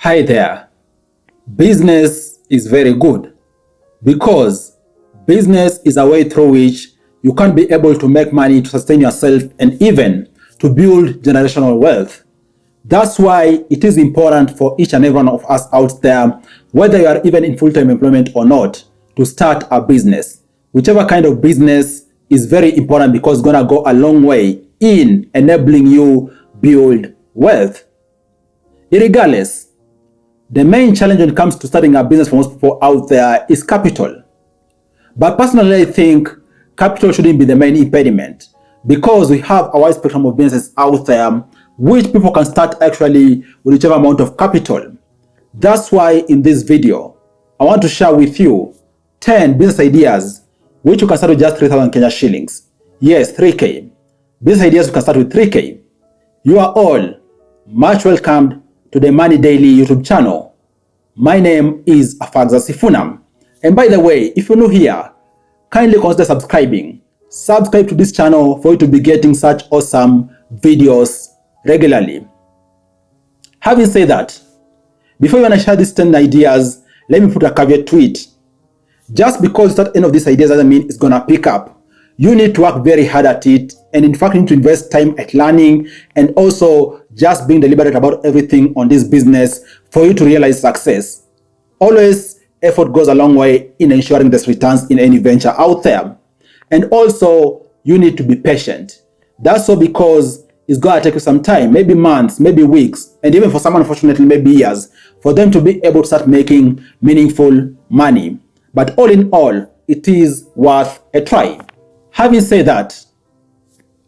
Hi there. Business is very good because business is a way through which you can be able to make money to sustain yourself and even to build generational wealth. That's why it is important for each and every one of us out there, whether you are even in full-time employment or not, to start a business. Whichever kind of business is very important because it's going to go a long way in enabling you build wealth. Irregardless, the main challenge when it comes to starting a business for most people out there is capital. But personally, I think capital shouldn't be the main impediment because we have a wide spectrum of businesses out there which people can start actually with whichever amount of capital. That's why in this video, I want to share with you 10 business ideas which you can start with just 3,000 Kenya shillings. Yes, 3K. Business ideas you can start with 3K. You are all much welcomed to the Money Daily YouTube channel. My name is Afagza Sifunam. And by the way, if you're new here, kindly consider subscribing. Subscribe to this channel for you to be getting such awesome videos regularly. Having said that, before you want to share these 10 ideas, let me put a caveat to it. Just because you start any of these ideas doesn't mean it's gonna pick up. You need to work very hard at it, and in fact you need to invest time at learning and also just being deliberate about everything on this business for you to realize success. Always, effort goes a long way in ensuring there's returns in any venture out there. And also, you need to be patient. That's so because it's going to take you some time, maybe months, maybe weeks, and even for some, unfortunately, maybe years, for them to be able to start making meaningful money. But all in all, it is worth a try. Having said that,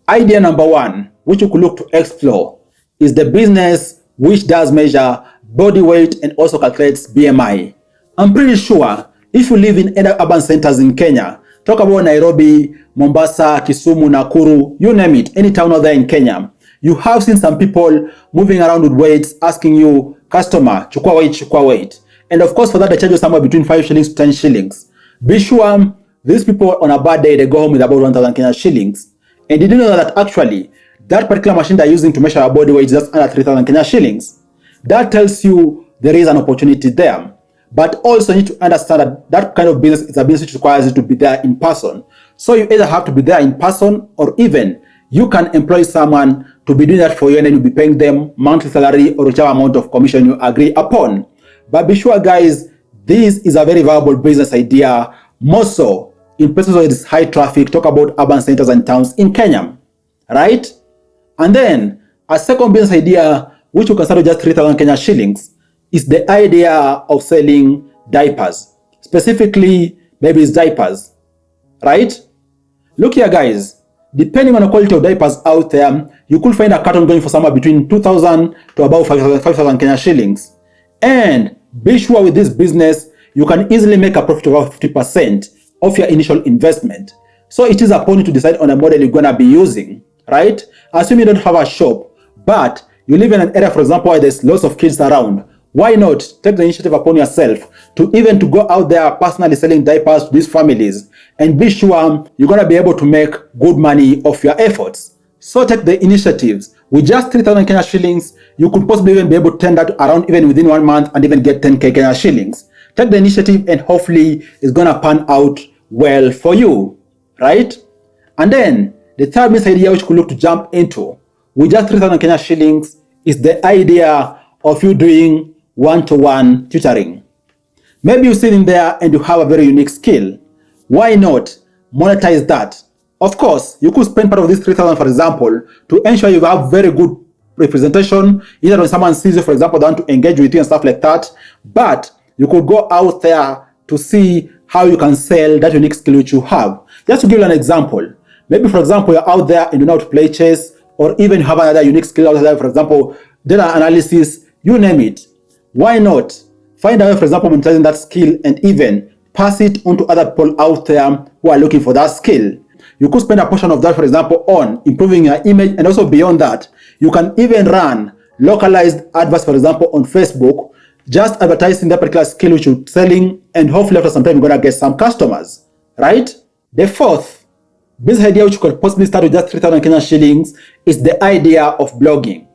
idea number one, which you could look to explore, is the business which does measure body weight and also calculates BMI. I'm pretty sure if you live in any urban centers in Kenya, talk about Nairobi, Mombasa, Kisumu, Nakuru, you name it, any town out there in Kenya, you have seen some people moving around with weights asking you, customer, chukua weight, chukua weight. And of course, for that, they charge you somewhere between 5 shillings to 10 shillings. Be sure these people on a bad day, they go home with about 1,000 Kenya shillings. And did you know that actually, that particular machine they're using to measure our body weight is just under 3,000 Kenya shillings? That tells you there is an opportunity there. But also you need to understand that that kind of business is a business which requires you to be there in person. So you either have to be there in person or even you can employ someone to be doing that for you and then you'll be paying them monthly salary or whichever amount of commission you agree upon. But be sure guys, this is a very viable business idea, more so in places where it's high traffic, talk about urban centers and towns in Kenya, right? And then a second business idea, which you can start with just 3,000 Kenya shillings, is the idea of selling diapers. Specifically, babies' diapers, right? Look here guys, depending on the quality of diapers out there, you could find a carton going for somewhere between 2,000 to about 5,000 Kenya shillings. And be sure with this business, you can easily make a profit of about 50% of your initial investment. So it is upon you to decide on a model you're gonna be using, right? Assume you don't have a shop, but you live in an area, for example, where there's lots of kids around. Why not take the initiative upon yourself to even to go out there personally selling diapers to these families and be sure you're gonna be able to make good money off your efforts. So take the initiatives. With just 3,000 Kenya shillings, you could possibly even be able to turn that around even within 1 month and even get 10K Kenya shillings. Take the initiative and hopefully it's gonna pan out well for you, right? And then the third business idea which you could look to jump into with just 3,000 Kenya shillings is the idea of you doing one-to-one tutoring. Maybe you're sitting there and you have a very unique skill. Why not monetize that? Of course, you could spend part of this 3,000, for example, to ensure you have very good representation, either when someone sees you, for example, they want to engage with you and stuff like that. But you could go out there to see how you can sell that unique skill which you have. Just to give you an example, maybe, for example, you're out there and you know how to play chess, or even you have another unique skill out there, for example, data analysis, you name it. Why not find a way, for example, monetizing that skill and even pass it on to other people out there who are looking for that skill. You could spend a portion of that, for example, on improving your image, and also beyond that, you can even run localized adverts, for example, on Facebook, just advertising that particular skill which you're selling, and hopefully after some time you're gonna get some customers, right? The fourth business idea which you could possibly start with just 3,000 Kenya shillings is the idea of blogging.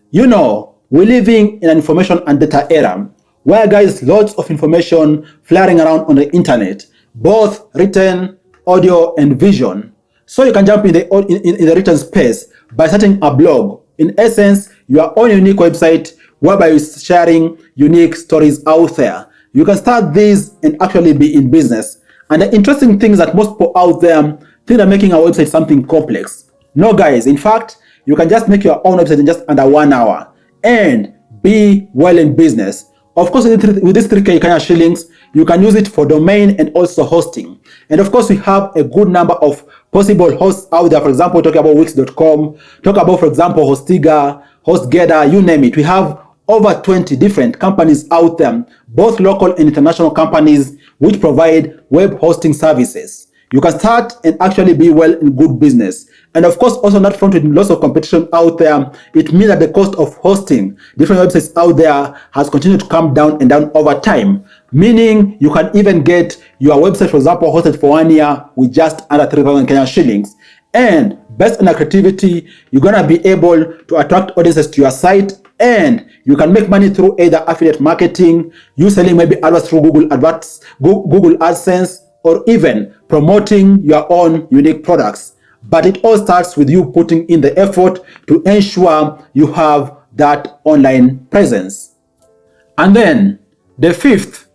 You know, we're living in an information and data era where, guys, lots of information flaring around on the internet, both written, audio, and vision. So you can jump in the written space by starting a blog. In essence, your own unique website whereby you're sharing unique stories out there. You can start this and actually be in business. And the interesting thing is that most people out there think they're making a website something complex. No, guys, in fact, you can just make your own website in just under 1 hour and be well in business. Of course, with this 3K Kenya shillings, you can use it for domain and also hosting. And of course, we have a good number of possible hosts out there. For example, talk about Wix.com, talk about, for example, Hostiga, HostGator, you name it. We have over 20 different companies out there, both local and international companies, which provide web hosting services. You can start and actually be well in good business. And of course, also not front with lots of competition out there, it means that the cost of hosting different websites out there has continued to come down and down over time. Meaning you can even get your website, for example, hosted for 1 year with just under 3,000 Kenyan shillings. And based on your creativity, you're gonna be able to attract audiences to your site, and you can make money through either affiliate marketing, you selling maybe adverts through Google AdSense, or even promoting your own unique products. But it all starts with you putting in the effort to ensure you have that online presence. And then the fifth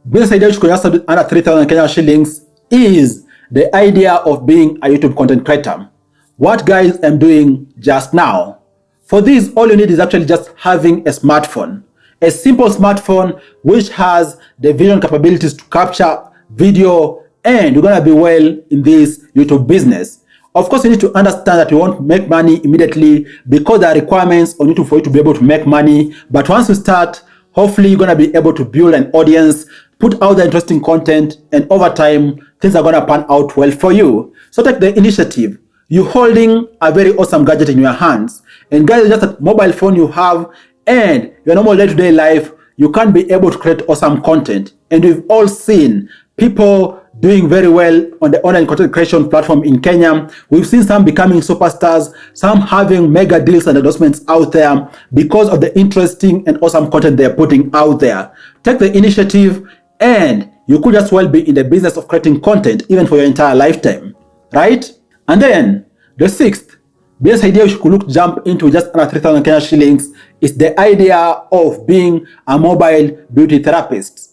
business idea which could just start with under 3,000 Kenyan shillings is the idea of being a YouTube content creator. What, guys, I'm doing just now. For this, all you need is actually just having a smartphone. A simple smartphone which has the vision capabilities to capture video, and you're gonna be well in this YouTube business. Of course, you need to understand that you won't make money immediately because there are requirements on YouTube for you to be able to make money. But once you start, hopefully you're gonna be able to build an audience, put out the interesting content, and over time, things are gonna pan out well for you. So take the initiative. You're holding a very awesome gadget in your hands, and guys, just a mobile phone you have and your normal day-to-day life, you can be able to create awesome content. And we've all seen people doing very well on the online content creation platform in Kenya. We've seen some becoming superstars, some having mega deals and endorsements out there because of the interesting and awesome content they're putting out there. Take the initiative, and you could as well be in the business of creating content even for your entire lifetime, right? And then the sixth business idea you could look to jump into just under 3,000 Kenyan shillings is the idea of being a mobile beauty therapist.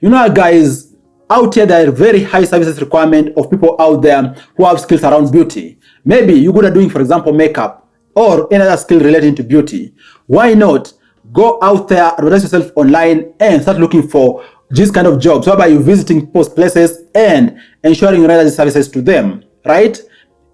You know, guys, out here, there are very high services requirement of people out there who have skills around beauty. Maybe you're good at doing, for example, makeup or any other skill relating to beauty. Why not go out there, advertise yourself online, and start looking for this kind of jobs, whereby you're visiting people's places and ensuring you render these services to them, right?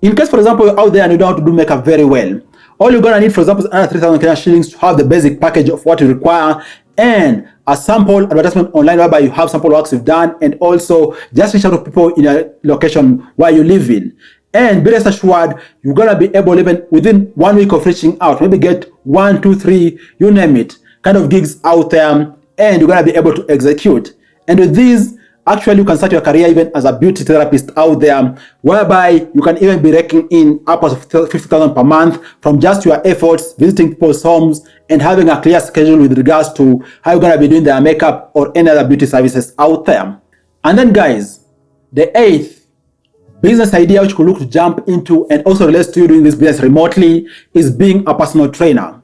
In case, for example, you're out there and you don't know how to do makeup very well, all you're gonna need, for example, is under 3,000 Kenyan shillings to have the basic package of what you require, and a sample advertisement online whereby you have sample works you've done, and also just reach out to people in a location where you live in. And be rest assured, you're gonna be able, even within 1 week of reaching out, maybe get 1, 2, 3, you name it, kind of gigs out there, and you're gonna be able to execute. And with these, actually, you can start your career even as a beauty therapist out there, whereby you can even be raking in upwards of 50,000 per month from just your efforts, visiting people's homes, and having a clear schedule with regards to how you're going to be doing their makeup or any other beauty services out there. And then, guys, the eighth business idea which you could look to jump into and also relates to you doing this business remotely is being a personal trainer.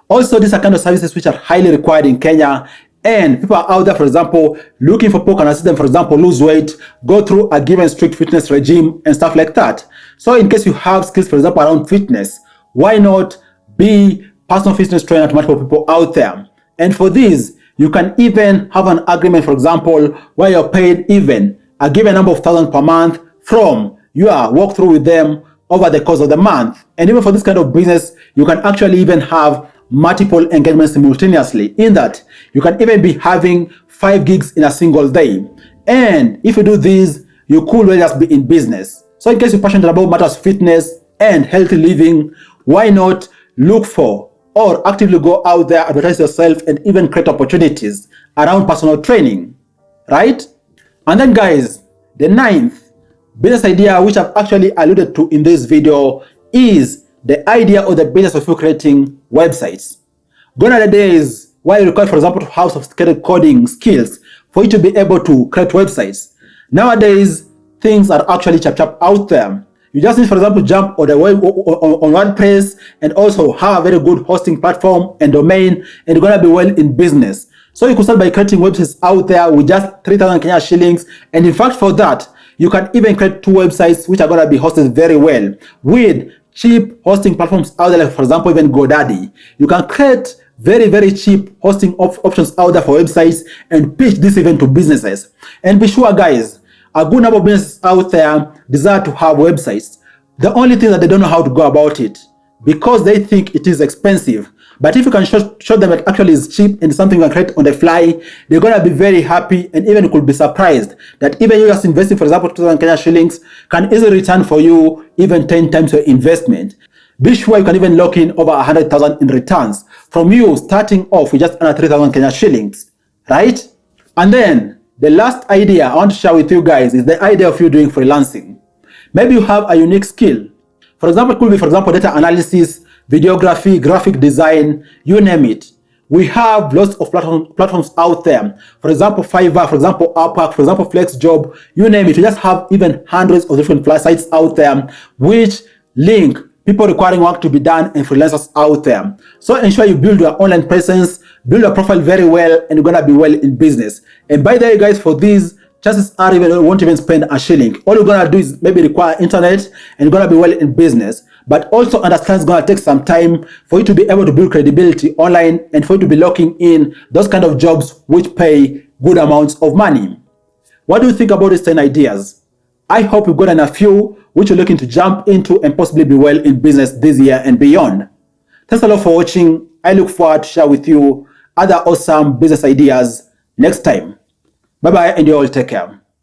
Also, these are kind of services which are highly required in Kenya. And people are out there, for example, looking for people who can assist them, for example, lose weight, go through a given strict fitness regime and stuff like that. So in case you have skills, for example, around fitness, why not be personal fitness trainer to multiple people out there? And for this, you can even have an agreement, for example, where you're paid even a given number of thousands per month from your walkthrough with them over the course of the month. And even for this kind of business, you can actually even have multiple engagements simultaneously, in that you can even be having 5 gigs in a single day. And if you do this, you could really just be in business. So in case you're passionate about matters of fitness and healthy living, why not look for or actively go out there, advertise yourself, and even create opportunities around personal training, right? And then, guys, the ninth business idea, which I've actually alluded to in this video, is the idea or the business of you creating websites. Gone are the days where you require, for example, to have sophisticated coding skills for you to be able to create websites. Nowadays, things are actually chap out there. You just need, for example, jump on the web on WordPress and also have a very good hosting platform and domain, and you're gonna be well in business. So you could start by creating websites out there with just 3,000 Kenya shillings, and in fact, for that, you can even create 2 websites which are gonna be hosted very well with cheap hosting platforms out there, like for example, even GoDaddy. You can create very cheap hosting options out there for websites and pitch this even to businesses. And be sure, guys, a good number of businesses out there desire to have websites. The only thing that they don't know how to go about it because they think it is expensive. But if you can show them that actually is cheap and something you can create on the fly, they're gonna be very happy, and even could be surprised that even you just investing, for example, 2,000 Kenya shillings can easily return for you even 10 times your investment. Be sure you can even lock in over 100,000 in returns from you starting off with just under 3,000 Kenya shillings, right? And then the last idea I want to share with you guys is the idea of you doing freelancing. Maybe you have a unique skill. For example, it could be, for example, data analysis, videography, graphic design, you name it. We have lots of platforms out there. For example, Fiverr, for example, Upwork, for example, FlexJob, you name it. We just have even hundreds of different sites out there which link people requiring work to be done and freelancers out there. So ensure you build your online presence, build your profile very well, and you're gonna be well in business. And by the way, guys, for these, chances are you won't even spend a shilling. All you're gonna do is maybe require internet, and you're gonna be well in business. But also understand it's gonna take some time for you to be able to build credibility online and for you to be locking in those kind of jobs which pay good amounts of money. What do you think about these 10 ideas? I hope you've gotten a few which you're looking to jump into and possibly be well in business this year and beyond. Thanks a lot for watching. I look forward to share with you other awesome business ideas next time. Bye bye, and you all take care.